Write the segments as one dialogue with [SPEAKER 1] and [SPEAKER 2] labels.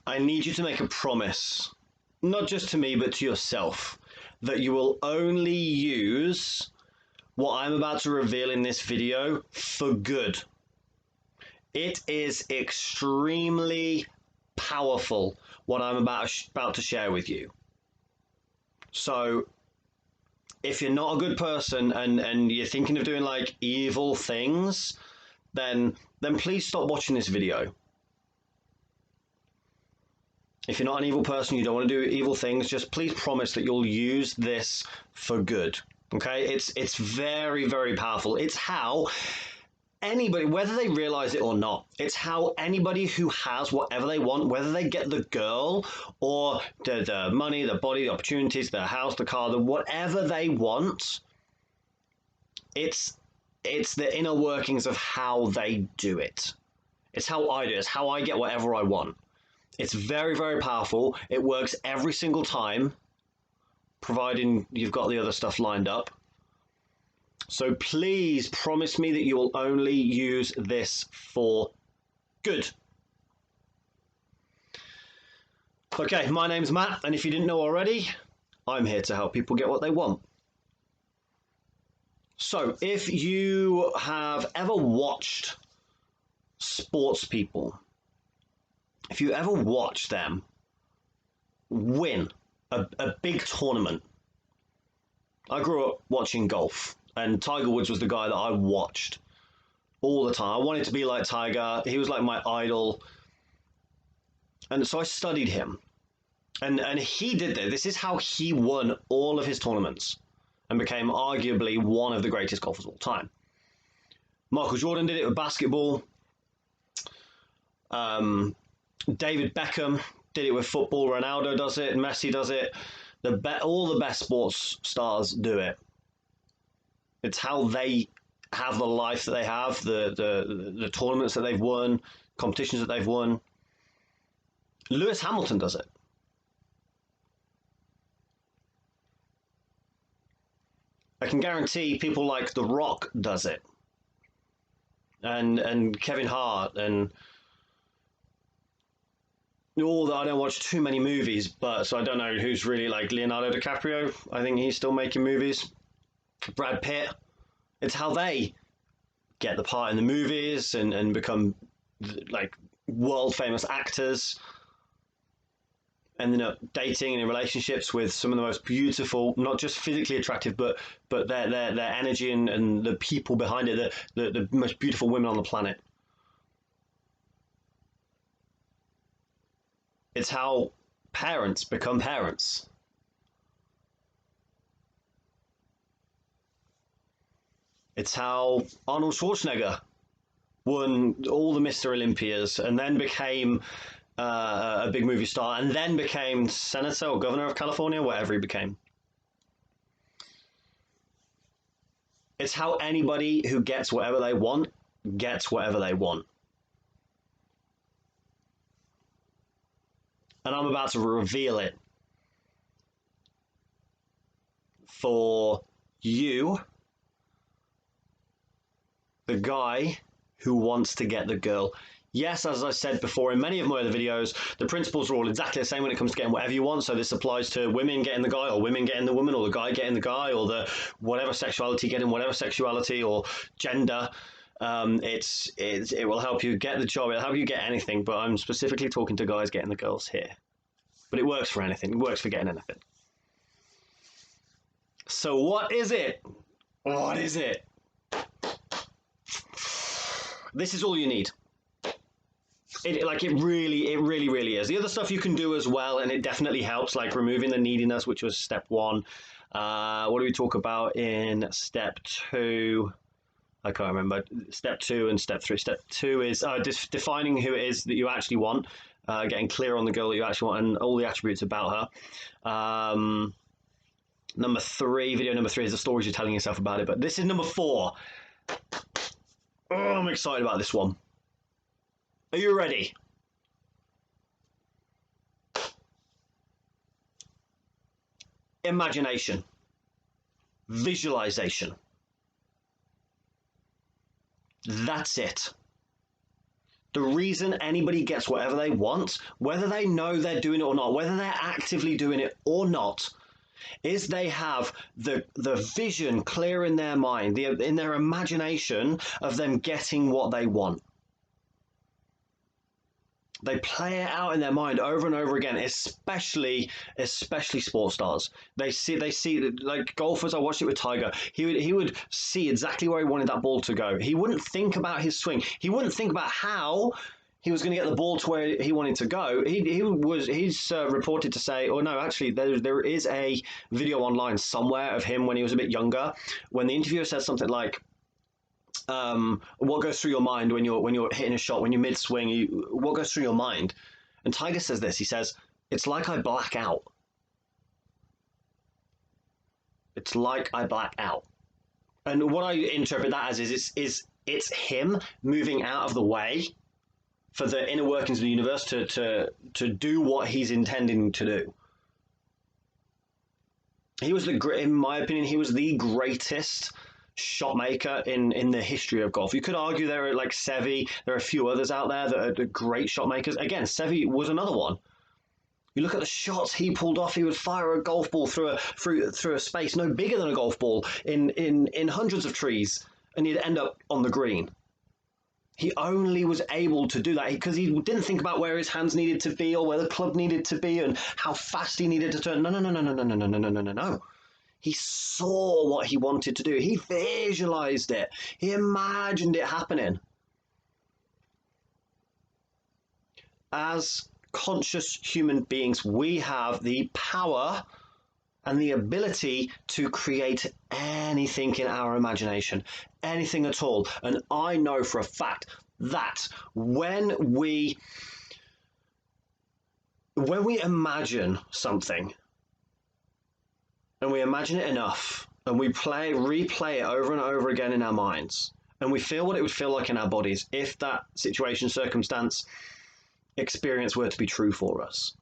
[SPEAKER 1] I need you to make a promise, not just to me, but to yourself, that you will only use what I'm about to reveal in this video for good. It is extremely powerful, what I'm about to share with you. So, if you're not a good person and you're thinking of doing like evil things, then please stop watching this video. If you're not an evil person, you don't want to do evil things, just please promise that you'll use this for good. Okay? It's very, very powerful. It's how anybody, whether they realize it or not, it's how anybody who has whatever they want, whether they get the girl or the money, the body, the opportunities, the house, the car, the whatever they want, it's the inner workings of how they do it. It's how I do it. It's how I get whatever I want. It's very, very powerful. It works every single time, providing you've got the other stuff lined up. So please promise me that you will only use this for good. Okay, my name's Matt, and if you didn't know already, I'm here to help people get what they want. So if you have ever watched sports people, if you ever watch them win a big tournament. I grew up watching golf, and Tiger Woods was the guy that I watched all the time. I wanted to be like Tiger. He was like my idol. And so I studied him. And he did this. This is how he won all of his tournaments and became arguably one of the greatest golfers of all time. Michael Jordan did it with basketball. David Beckham did it with football. Ronaldo does it. Messi does it. All the best sports stars do it. It's how they have the life that they have, the tournaments that they've won, competitions that they've won. Lewis Hamilton does it. I can guarantee people like The Rock does it. And Kevin Hart and all that. I don't watch too many movies, but so I don't know who's really like Leonardo DiCaprio. I think he's still making movies. Brad Pitt. It's how they get the part in the movies and become like world famous actors. Ending up dating and in relationships with some of the most beautiful, not just physically attractive, but their energy and the people behind it, the most beautiful women on the planet. It's how parents become parents. It's how Arnold Schwarzenegger won all the Mr. Olympias and then became a big movie star and then became senator or governor of California, whatever he became. It's how anybody who gets whatever they want gets whatever they want. And I'm about to reveal it for you, the guy who wants to get the girl. Yes, as I said before in many of my other videos, the principles are all exactly the same when it comes to getting whatever you want. So this applies to women getting the guy, or women getting the woman, or the guy getting the guy, or the whatever sexuality getting whatever sexuality or gender. It will help you get the job. It'll help you get anything. But I'm specifically talking to guys getting the girls here. But it works for anything. It works for getting anything. So what is it? What is it? This is all you need. It really is. The other stuff you can do as well, and it definitely helps, like removing the neediness, which was step 1. What do we talk about in step 2? I can't remember. Step 2 and step 3. Step 2 is defining who it is that you actually want, getting clear on the girl that you actually want and all the attributes about her. Number 3, video number 3 is the stories you're telling yourself about it. But this is number 4. Oh, I'm excited about this one. Are you ready? Imagination. Visualization. That's it. The reason anybody gets whatever they want, whether they know they're doing it or not, whether they're actively doing it or not, is they have the vision clear in their mind, in their imagination of them getting what they want. They play it out in their mind over and over again, especially sports stars. They see like golfers. I watched it with Tiger. He would see exactly where he wanted that ball to go. He wouldn't think about his swing. He wouldn't think about how he was going to get the ball to where he wanted to go. He's reported to say, or no, actually, there is a video online somewhere of him when he was a bit younger, when the interviewer says something like, what goes through your mind when you're hitting a shot, when you're mid swing, what goes through your mind? And Tiger says this. He says, "It's like I black out. It's like I black out." And what I interpret that as is it's him moving out of the way for the inner workings of the universe to do what he's intending to do. He was in my opinion, he was the greatest shot maker in the history of golf. You could argue there are like Seve, there are a few others out there that are great shot makers. Again, Seve was another one. You look at the shots he pulled off. He would fire a golf ball through a space no bigger than a golf ball in hundreds of trees, and he'd end up on the green. He only was able to do that because he didn't think about where his hands needed to be or where the club needed to be and how fast he needed to turn. No. He saw what he wanted to do. He visualized it. He imagined it happening. As conscious human beings, we have the power and the ability to create anything in our imagination, anything at all. And I know for a fact that when we imagine something, and we imagine it enough, and we replay it over and over again in our minds, and we feel what it would feel like in our bodies if that situation, circumstance, experience were to be true for us.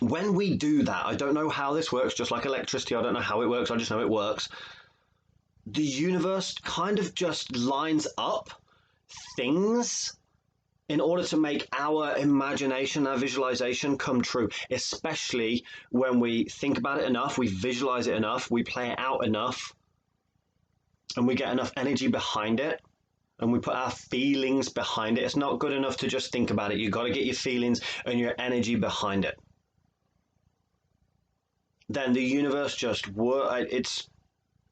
[SPEAKER 1] When we do that, I don't know how this works, just like electricity, I don't know how it works, I just know it works. The universe kind of just lines up things in order to make our imagination, our visualization come true, especially when we think about it enough, we visualize it enough, we play it out enough, and we get enough energy behind it, and we put our feelings behind it. It's not good enough to just think about it. You've got to get your feelings and your energy behind it. Then the universe just works. It's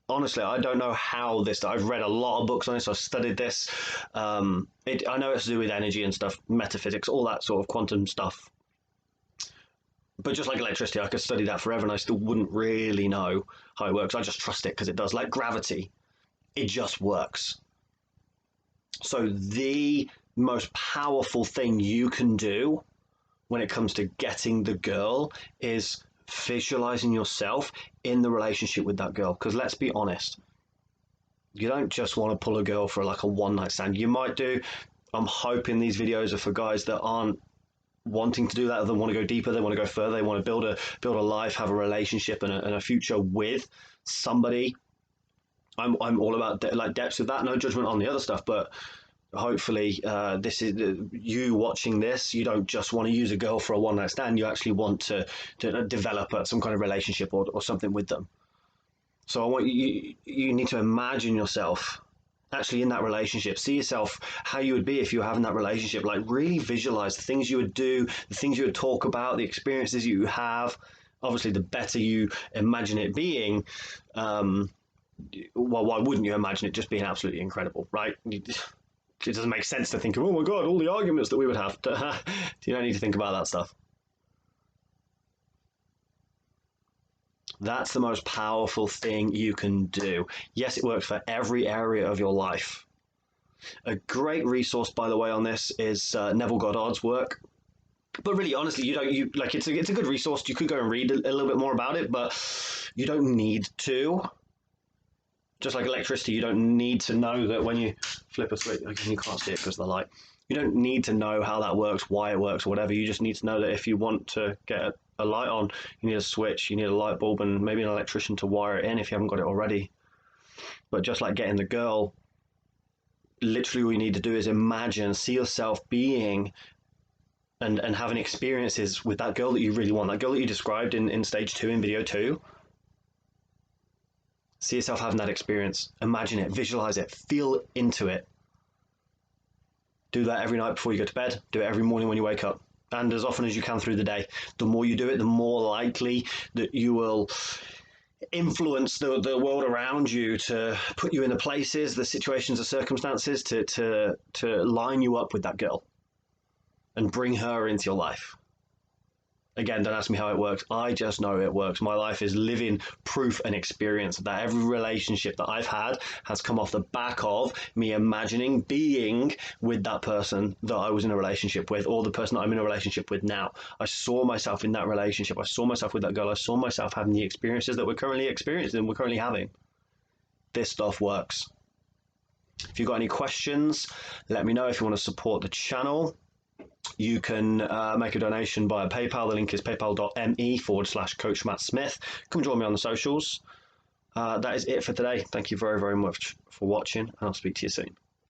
[SPEAKER 1] honestly, I don't know how this. I've read a lot of books on this. I've studied this. I know it's to do with energy and stuff, metaphysics, all that sort of quantum stuff. But just like electricity, I could study that forever, and I still wouldn't really know how it works. I just trust it because it does. Like gravity, it just works. So the most powerful thing you can do when it comes to getting the girl is visualizing yourself in the relationship with that girl. Because let's be honest, you don't just want to pull a girl for like a one night stand. You might do. I'm hoping these videos are for guys that aren't wanting to do that. They want to go deeper, they want to go further, they want to build a life, have a relationship and a future with somebody. I'm all about like depths with that. No judgment on the other stuff, but hopefully this is you watching this. You don't just want to use a girl for a one night stand. You actually want to develop some kind of relationship or something with them. So I want you need to imagine yourself actually in that relationship. See yourself how you would be if you were having that relationship. Like really visualize the things you would do, the things you would talk about, the experiences you have. Obviously, the better you imagine it being, well, why wouldn't you imagine it just being absolutely incredible, right? It doesn't make sense to think of, oh my God, all the arguments that we would have. You don't need to think about that stuff. That's the most powerful thing you can do. Yes, it works for every area of your life. A great resource, by the way, on this is Neville Goddard's work. But really, honestly, it's a good resource. You could go and read a little bit more about it, but you don't need to. Just like electricity, you don't need to know that when you flip a switch, you can't see it because of the light. You don't need to know how that works, why it works, or whatever. You just need to know that if you want to get a light on, you need a switch, you need a light bulb, and maybe an electrician to wire it in if you haven't got it already. But just like getting the girl, literally all you need to do is imagine, see yourself being and having experiences with that girl that you really want, that girl that you described in stage 2 in video 2. See yourself having that experience. Imagine it, visualize it, feel into it. Do that every night before you go to bed. Do it every morning when you wake up. And as often as you can through the day. The more you do it, the more likely that you will influence the world around you to put you in the places, the situations, the circumstances to line you up with that girl and bring her into your life. Again, don't ask me how it works. I just know it works. My life is living proof and experience that every relationship that I've had has come off the back of me imagining being with that person that I was in a relationship with, or the person that I'm in a relationship with now. I saw myself in that relationship. I saw myself with that girl. I saw myself having the experiences that we're currently experiencing and we're currently having. This stuff works. If you've got any questions, let me know. If you want to support the channel, you can make a donation via PayPal. The link is paypal.me/Coach Matt Smith. Come join me on the socials. That is it for today. Thank you very, very much for watching, and I'll speak to you soon.